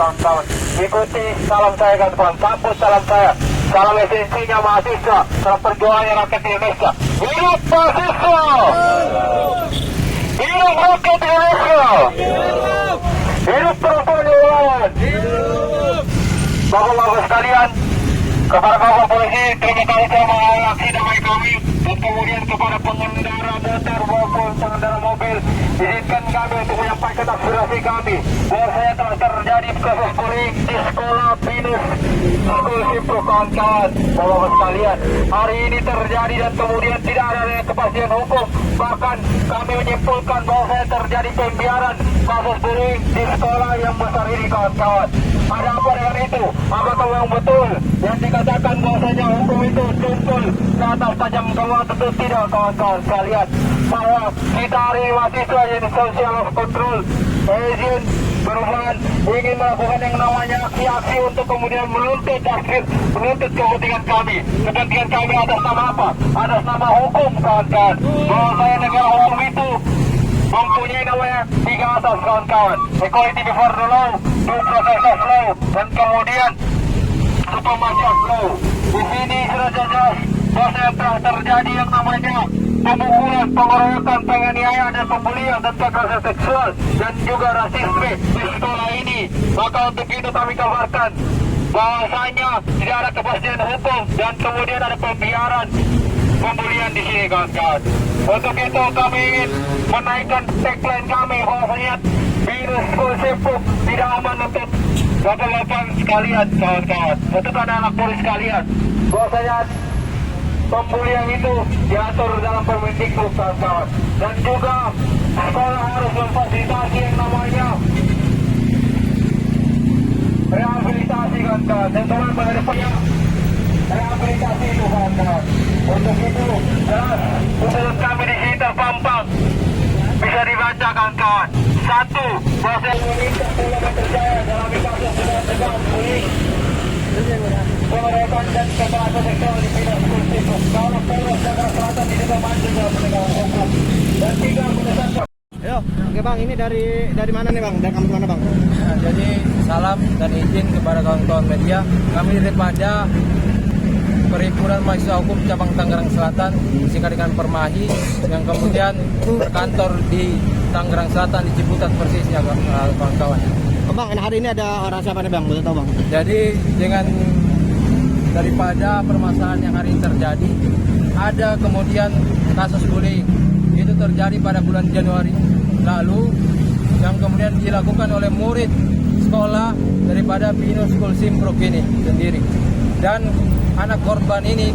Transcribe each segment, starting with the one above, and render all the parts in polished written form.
kawan-kawan. Ikuti salam saya kawan-kawan, sambut salam saya. Salam esensinya mahasiswa, salam perjuangannya rakyat Indonesia. Hidup mahasiswa! Hidup rakyat Indonesia! Hidup perempuan yang melawan! Bapak-bapak sekalian, kepada bapak polisi, terima kasih telah mengawal aksi damai kami. Dan kemudian kepada pengendara motor maupun pengendara mobil, izinkan kami untuk menyampaikan aspirasi kami bahwa saya telah terjadi kasus bullying di sekolah Binus School Simpruk kawan-kawan. Bapak sekalian, hari ini terjadi dan kemudian tidak ada kepastian hukum. Bahkan kami menyimpulkan bahwa saya terjadi pembiaran kasus bullying di sekolah yang besar ini kawan-kawan. Ada apa dengan itu? Apakah memang betul yang dikatakan bahwasanya hukum itu tumpul ke atas tajam kawat? Tentu tidak kawan-kawan sekalian. Bahwa kita hari ini mahasiswa yang social of control agent perubahan ingin melakukan yang namanya aksi-aksi untuk kemudian menuntut kepentingan kami. Kepentingan kami atas nama apa? Atas nama hukum kawan-kawan. Bahwasanya negara hukum itu mempunyai namanya 3 asas kawan-kawan. Equality before the law, due process of law, dan kemudian supremacy of law. Di sini sudah jelas bahwa telah terjadi yang namanya pemukulan, pengeroyokan, penganiayaan dan pembulian dan kekerasan seksual dan juga rasisme di sekolah ini. Maka untuk itu kami kabarkan bahwasanya tidak ada kepastian hukum dan kemudian ada pembiaran pembulian di sini kawan-kawan. Untuk itu kami ingin menaikkan tagline kami bahwasanya Binus School Simpruk tidak aman untuk bapak-bapak sekalian kawan-kawan, untuk anak-anak polisi sekalian. Bahwasanya pembulian itu diatur dalam Permendikbud kawan-kawan. Dan juga sekolah harus memfasilitasi yang namanya rehabilitasi kawan-kawan. Dan teman mengenai rehabilitasi itu kawan-kawan. Untuk itu jelas usulan kami di sini terpampang, bisa dibaca kawan-kawan. 1. Bahwa meminta Polda Metro Jaya dalam kasus sudah tegak bullying, pengeroyokan dan kekerasan seksual di Binus School Simpruk. Kalau Polres Jakarta Selatan diduga maju dalam penegakan hukum. Dan 3. Mendesak. Yo, oke bang, ini dari mana nih bang? Dari kampus mana bang? Nah, jadi salam dan izin kepada kawan-kawan media. Kami daripada Perhimpunan Mahasiswa Hukum Cabang Tangerang Selatan, disingkat dengan Permahi, yang kemudian berkantor di Tangerang Selatan di Ciputat persisnya kawan-kawan. Bang, hari ini ada orang siapa nih bang? Boleh tahu bang? Jadi dengan daripada permasalahan yang hari ini terjadi, ada kemudian kasus bullying. Itu terjadi pada bulan Januari lalu, yang kemudian dilakukan oleh murid sekolah daripada Binus School Simpruk ini sendiri. Dan anak korban ini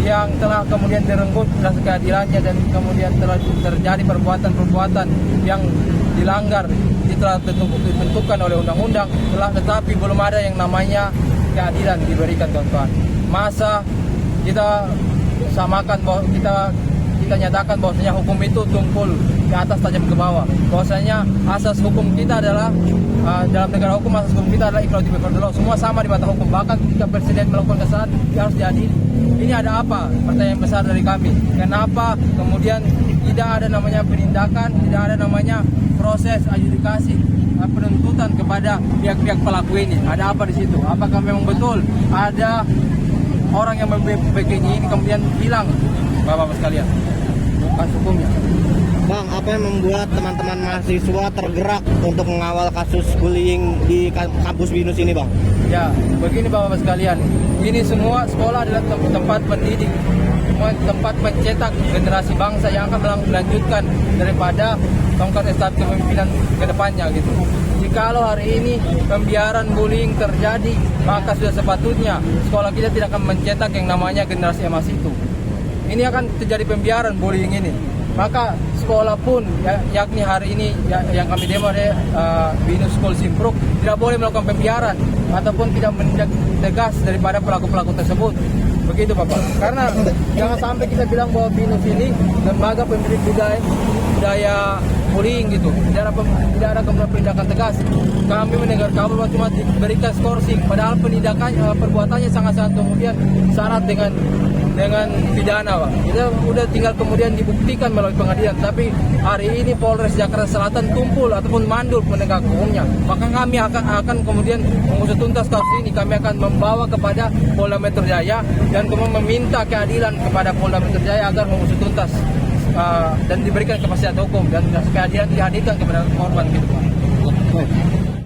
yang telah kemudian direnggut rasa keadilannya dan kemudian telah terjadi perbuatan-perbuatan yang dilanggar, telah ditentukan oleh undang-undang, tetapi belum ada yang namanya keadilan diberikan kawan-kawan. Masa kita samakan bahwa kita nyatakan bahwasanya hukum itu tumpul ke atas tajam ke bawah. Bahwasanya asas hukum kita adalah dalam negara hukum, asas hukum kita adalah equality before the law. Semua sama di mata hukum. Bahkan ketika presiden melakukan kesalahan, dia harus diadili. Ini ada apa? Pertanyaan besar dari kami. Kenapa kemudian tidak ada namanya penindakan, tidak ada namanya proses adjudikasi penuntutan kepada pihak-pihak pelaku ini? Ada apa di situ? Apakah memang betul ada orang yang membekanya ini kemudian hilang, bapak-bapak sekalian? Bukan hukumnya. Bang, apa yang membuat teman-teman mahasiswa tergerak untuk mengawal kasus bullying di kampus Binus ini bang? Ya, begini bapak-bapak sekalian, ini semua sekolah adalah tempat pendidik, tempat mencetak generasi bangsa yang akan melanjutkan daripada tongkat estafet kepemimpinan ke depannya gitu. Jikalau hari ini pembiaran bullying terjadi, maka sudah sepatutnya sekolah kita tidak akan mencetak yang namanya generasi emas itu. Ini akan terjadi pembiaran bullying ini. Maka sekolah pun, yakni hari ini yang kami demo dari Binus School Simpruk, tidak boleh melakukan pembiaran ataupun tidak menindak tegas daripada pelaku-pelaku tersebut. Begitu Bapak. Karena jangan sampai kita bilang bahwa Binus ini lembaga pendidik budaya bullying gitu. Tidak ada kemudian penindakan tegas. Kami mendengar kabar cuma diberikan skorsing, padahal penindakan perbuatannya sangat-sangat kemudian syarat dengan dengan pidana, Bang. Kita udah tinggal kemudian dibuktikan melalui pengadilan. Tapi hari ini Polres Jakarta Selatan tumpul ataupun mandul penegak hukumnya. Maka kami akan kemudian mengusut tuntas kasus ini. Kami akan membawa kepada Polda Metro Jaya dan kemudian meminta keadilan kepada Polda Metro Jaya agar mengusut tuntas dan diberikan kepastian hukum dan keadilan dihadirkan kepada korban gitu, Pak.